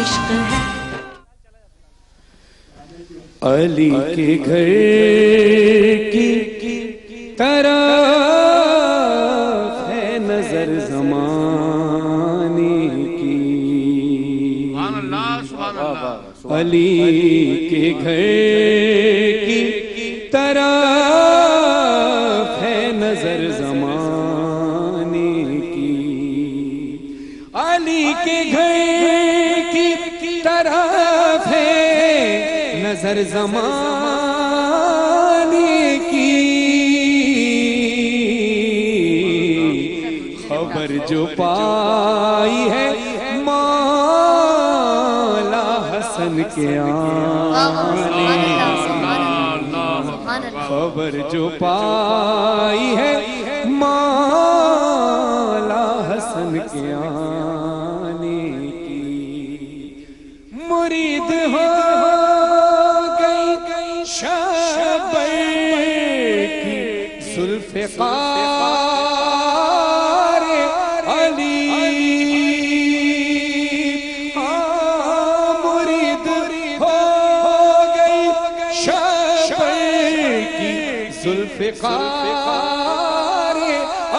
عشق ہے. علی کے گھر کی طرف ہے نظر زمانے کی. علی کے گھر کی طرف ہے نظر زمانے کی. علی کے گھر کی طرف ہے نظر زمانے کی. خبر جو پائی ہے مولا حسن کے آنے. خبر جو پائی ہے مولا حسن کے آنے کی. مرید ہو شبر کی ذوالفقار علی. مرید ہو گئی شبر کی ذوالفقار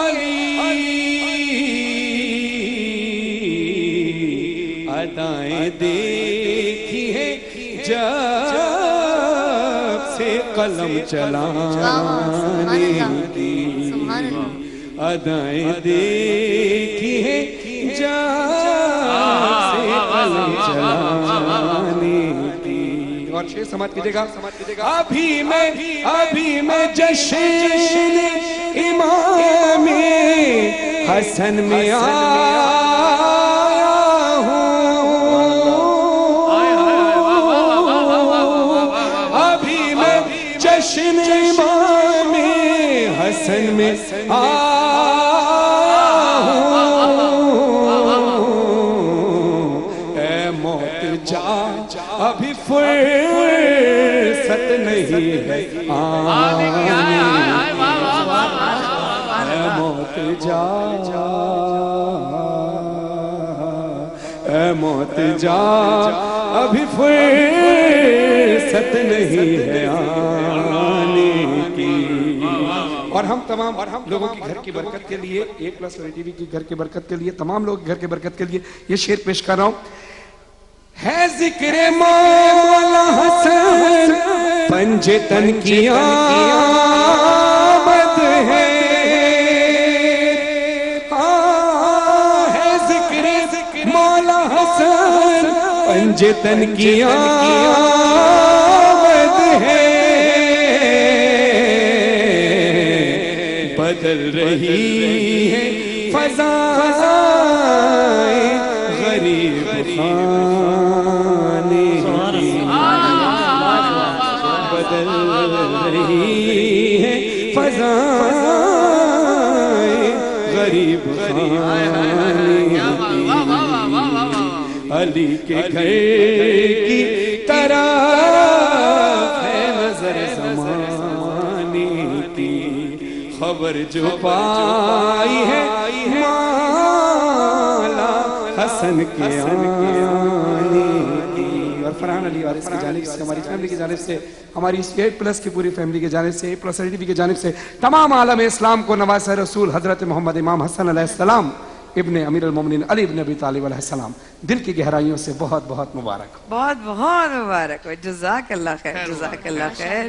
علی. ادائیں دیکھی ہے جب سے قلم چلانے کی. ادائیں دیکھی ہے جب سے قلم چلانے کی. اور شعر سماعت کیجئے گا. ابھی میں جشن امام حسن میں آیا ہوں. ابھی میں جشن امام حسن میں آیا ہوں. اے موت جا ابھی فرصت نہیں ہے آنے. اے موت جا اے موت جا ابھی فرصت نہیں ہے آنے کی. اور ہم تمام لوگوں کی گھر کی برکت کے لیے ایک پلس ٹی وی کی گھر کی برکت کے لیے تمام لوگ گھر کی برکت کے لیے یہ شعر پیش کر رہا ہوں. ہے ذکر مولا حسن پنجے تن کی آمد ہے. ہے ذکر مولا حسن پنجے تن کی آمد ہے. بدل رہی ہے فضائیں غریب خانے کی. بدل رہی ہے فضائیں غریب خانے کی. علی کے گھر کی طرف ہے نظر زمانے کی. خبر جو پائی ہے مولا حسن کے آنے کی. اور فرحان علی وارث کی جانب سے ہماری فیملی کی جانب سے ہماری اس 8+ کی پوری فیملی کی جانب سے 8+ ٹی وی کی جانب سے تمام عالم اسلام کو نواسہ رسول حضرت محمد امام حسن علیہ السلام ابن امیر المومنین علی ابن ابی طالب علیہ السلام دل کی گہرائیوں سے بہت بہت مبارک. بہت بہت مبارک ہو. جزاک اللہ خیر. جزاک اللہ خیر.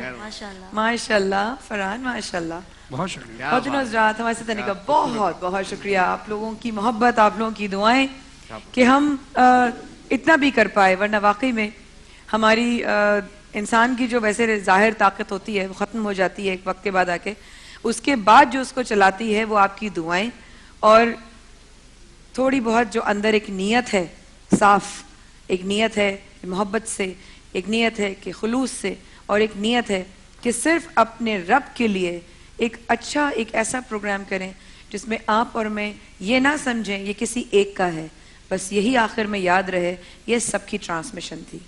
ماشاءاللہ فرحان ماشاءاللہ. بہت شکریہ. بہت دنوں حضرات ہمارے ساتھ آنے کا بہت بہت شکریہ. آپ لوگوں کی محبت, آپ لوگوں کی دعائیں کہ ہم اتنا بھی کر پائے, ورنہ واقعی میں ہماری انسان کی جو ویسے ظاہر طاقت ہوتی ہے وہ ختم ہو جاتی ہے ایک وقت کے بعد آ کے. اس کے بعد جو اس کو چلاتی ہے وہ آپ کی دعائیں اور تھوڑی بہت جو اندر ایک نیت ہے, صاف ایک نیت ہے محبت سے, ایک نیت ہے کہ خلوص سے, اور ایک نیت ہے کہ صرف اپنے رب کے لیے ایک اچھا ایک ایسا پروگرام کریں جس میں آپ اور میں یہ نہ سمجھیں یہ کسی ایک کا ہے, بس یہی آخر میں یاد رہے یہ سب کی ٹرانسمیشن تھی.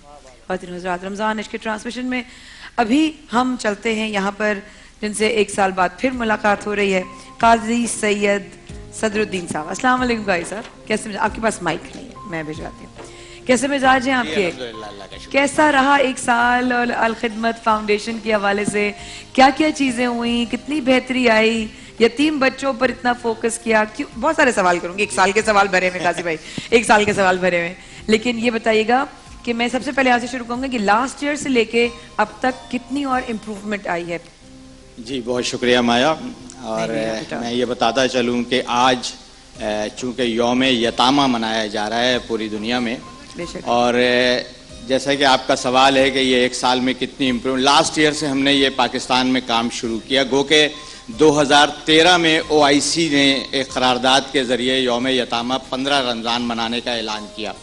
خواتین حضرات, رمضان عشق کی ٹرانسمیشن میں ابھی ہم چلتے ہیں یہاں پر جن سے 1 سال بعد پھر ملاقات ہو رہی ہے, قاضی سید صدر الدین صاحب. السلام علیکم قاضی صاحب, کیسے؟ آپ کے پاس مائک نہیں ہے, میں بھیجواتی ہوں. कैसे मिजाज हैं आपके? अल्हम्दुलिल्लाह, अल्लाह का शुक्र। कैसा रहा एक साल और अल-खिदमत फाउंडेशन के हवाले से क्या क्या चीजें हुई, कितनी बेहतरी आई, यतीम बच्चों पर इतना फोकस किया क्यों? बहुत सारे सवाल करूंगी, एक साल के सवाल भरे में काजी भाई, एक साल के सवाल भरे में, लेकिन ये बताइएगा कि मैं सबसे पहले यहाँ से शुरू करूंगा कि लास्ट ईयर से लेके अब तक कितनी और इम्प्रूवमेंट आई है? जी बहुत शुक्रिया माया। और मैं ये बताता चलूँ कि आज चूँकि यौम यतामा मनाया जा रहा है पूरी दुनिया में, बेशक। और जैसा कि आपका सवाल है कि ये एक साल में कितनी इम्प्रूव, लास्ट ईयर से हमने ये पाकिस्तान में काम शुरू किया। गो के 2013 में OIC ने एक करारदाद के ज़रिए यौम यतामा 15 रमज़ान मनाने का ऐलान किया।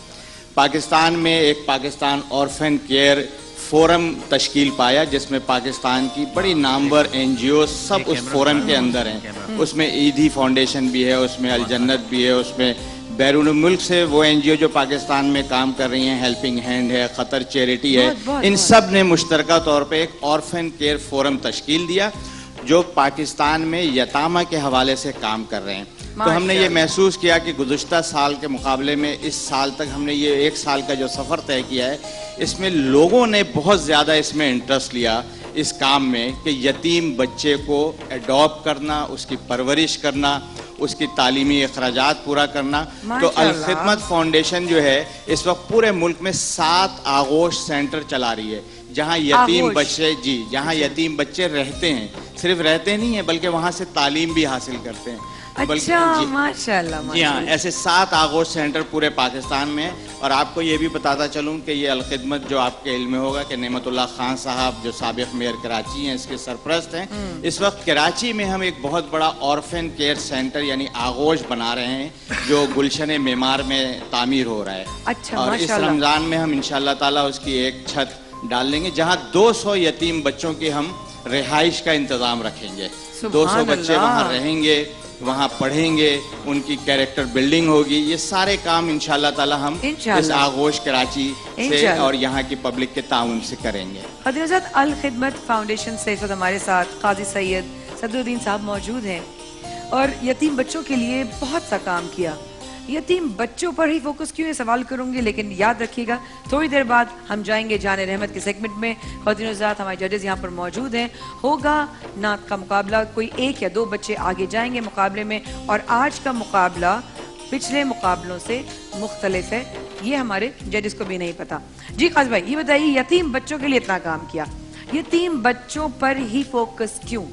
पाकिस्तान में एक पाकिस्तान ऑर्फन केयर फोरम तश्कील पाया, जिसमें पाकिस्तान की बड़ी नामवर NGO सब उस फोरम के अंदर हैं। उसमें ईदी फाउंडेशन भी है, उसमें अल जन्नत भी है, उसमें बैरून मुल्क से वो NGO जो पाकिस्तान में काम कर रही हैं, हेल्पिंग हैंड है, खतर चैरिटी है, इन सब ने मुश्तरका तौर पे एक ऑर्फन केयर फोरम तश्कील दिया जो पाकिस्तान में यतामा के हवाले से काम कर रहे हैं। तो हमने ये महसूस किया कि गुज़श्ता साल के मुकाबले में इस साल तक हमने ये एक साल का जो सफ़र तय किया है, इसमें लोगों ने बहुत ज़्यादा इसमें इंटरेस्ट लिया इस काम में कि यतीम बच्चे को एडॉप्ट करना, उसकी परवरिश करना, उसकी तालीमी अखराजात पूरा करना। तो अल-खिदमत फाउंडेशन जो है इस वक्त पूरे मुल्क में 7 आगोश सेंटर चला रही है, जहाँ यतीम बच्चे, जी, जहाँ यतीम बच्चे रहते हैं, सिर्फ रहते नहीं हैं बल्कि वहाँ से तालीम भी हासिल करते हैं। अच्छा, माशाल्लाह, जी हाँ, ऐसे 7 आगोश सेंटर पूरे पाकिस्तान में हैं। और आपको ये भी बताता चलूँ कि ये अल-खिदमत जो आपके इल्म में होगा कि नेमतुल्लाह खान साहब जो साबिक मेयर कराची हैं, इसके सरपरस्त हैं। इस वक्त कराची में हम एक बहुत बड़ा ऑर्फन केयर सेंटर यानी आगोश बना रहे हैं जो गुलशन मेमार में तामीर हो रहा है। अच्छा, और इस रमज़ान में हम इंशाअल्लाह ताला उसकी एक छत डाल देंगे जहाँ 200 यतीम बच्चों की हम रिहाइश का इंतज़ाम रखेंगे। 200 बच्चे वहाँ रहेंगे, वहाँ पढ़ेंगे, उनकी कैरेक्टर बिल्डिंग होगी। ये सारे काम इंशाअल्लाह ताला हम इस आगोश कराची से और यहाँ की पब्लिक के ताउन से करेंगे। हज़रत अल-खिदमत फाउंडेशन से इस वक्त हमारे साथ काजी सैयद सदरुद्दीन साहब मौजूद हैं और यतीम बच्चों के लिए बहुत सा काम किया। यतीम बच्चों पर ही फोकस क्यों, ये सवाल करूंगी, लेकिन याद रखिएगा थोड़ी देर बाद हम जाएंगे जाने रहमत के सेगमेंट में। ख़वातीन हज़रात, हमारे जजेस यहाँ पर मौजूद हैं। होगा नात का मुकाबला, कोई 1 या 2 बच्चे आगे जाएंगे मुकाबले में, और आज का मुकाबला पिछले मुकाबलों से मुख्तलिफ है, ये हमारे जजेस को भी नहीं पता। जी काज़ी भाई, ये बताइए, यतीम बच्चों के लिए इतना काम किया, यतीम बच्चों पर ही फोकस क्यों?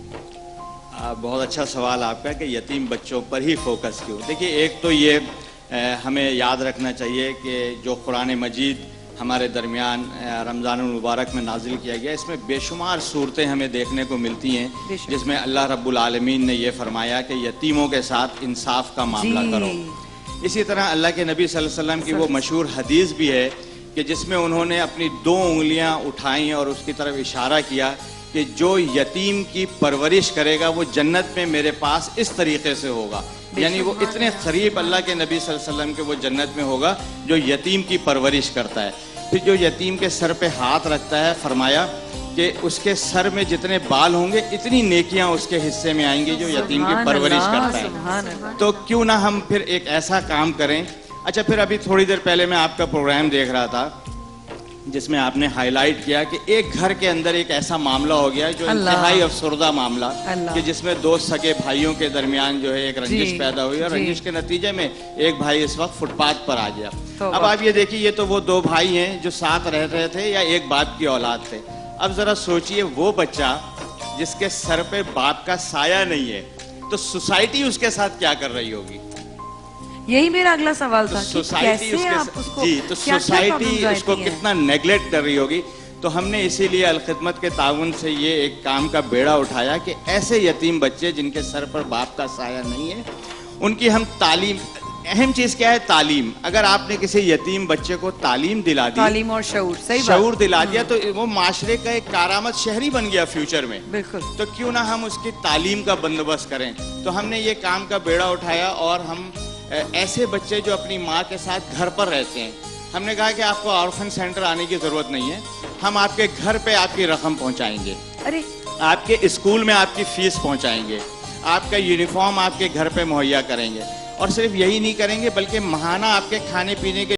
बहुत अच्छा सवाल आपका कि यतीम बच्चों पर ही फोकस क्यों। देखिए, एक तो ये हमें याद रखना चाहिए कि जो कुरान मजीद हमारे दरमियान रमज़ान मुबारक में नाजिल किया गया, इसमें बेशुमार सूरतें हमें देखने को मिलती हैं जिसमें अल्लाह रब्बुल आलमीन ने ये फरमाया कि यतीमों के साथ इंसाफ का मामला करो। इसी तरह अल्लाह के नबी सल्लल्लाहु अलैहि वसल्लम की वो मशहूर हदीस भी है कि जिसमें उन्होंने अपनी 2 उंगलियां उठाई और उसकी तरफ इशारा किया कि जो यतीम की परवरिश करेगा वो जन्नत में मेरे पास इस तरीके से होगा। यानी वो इतने करीब अल्लाह के नबी सल्लल्लाहु अलैहि वसल्लम के वो जन्नत में होगा जो यतीम की परवरिश करता है। फिर जो यतीम के सर पे हाथ रखता है, फरमाया कि उसके सर में जितने बाल होंगे इतनी नेकियां उसके हिस्से में आएंगी जो यतीम की परवरिश करता है। तो क्यों ना हम फिर एक ऐसा काम करें। अच्छा, फिर अभी थोड़ी देर पहले मैं आपका प्रोग्राम देख रहा था जिसमें आपने हाईलाइट किया कि एक घर के अंदर एक ऐसा मामला हो गया जो इंतहाई अफसरदा मामला कि जिसमें 2 सगे भाइयों के दरमियान जो है एक रंजिश पैदा हुई और रंजिश के नतीजे में एक भाई इस वक्त फुटपाथ पर आ गया। अब आप ये देखिए, ये तो वो 2 भाई हैं जो साथ रह रहे थे या एक बाप की औलाद थे। अब जरा सोचिए, वो बच्चा जिसके सर पे बाप का साया नहीं है, तो सोसाइटी उसके साथ क्या कर रही होगी? यही मेरा अगला सवाल था। सोसाइटी उसको कितना नेग्लेक्ट कर रही होगी। तो हमने इसीलिए अल-खिदमत के ताउन से ये एक काम का बेड़ा उठाया कि ऐसे यतीम बच्चे जिनके सर पर बाप का साया नहीं है, उनकी हम तालीम, अहम चीज क्या है, तालीम। अगर आपने किसी यतीम बच्चे को तालीम दिला दी, तालीम और शऊर, सही शऊर दिला दिया, तो वो माशरे का एक कारामद शहरी बन गया फ्यूचर में। बिल्कुल। तो क्यों ना हम उसकी तालीम का बंदोबस्त करें। तो हमने ये काम का बेड़ा उठाया और हम ऐसे बच्चे जो अपनी माँ के साथ घर पर रहते हैं, हमने कहा कि आपको ऑर्फन सेंटर आने की जरूरत नहीं है, हम आपके घर पे आपकी रकम पहुंचाएंगे, अरे आपके स्कूल में आपकी फीस पहुंचाएंगे, आपका यूनिफॉर्म आपके घर पे मुहैया करेंगे, और सिर्फ यही नहीं करेंगे बल्कि महाना आपके खाने पीने के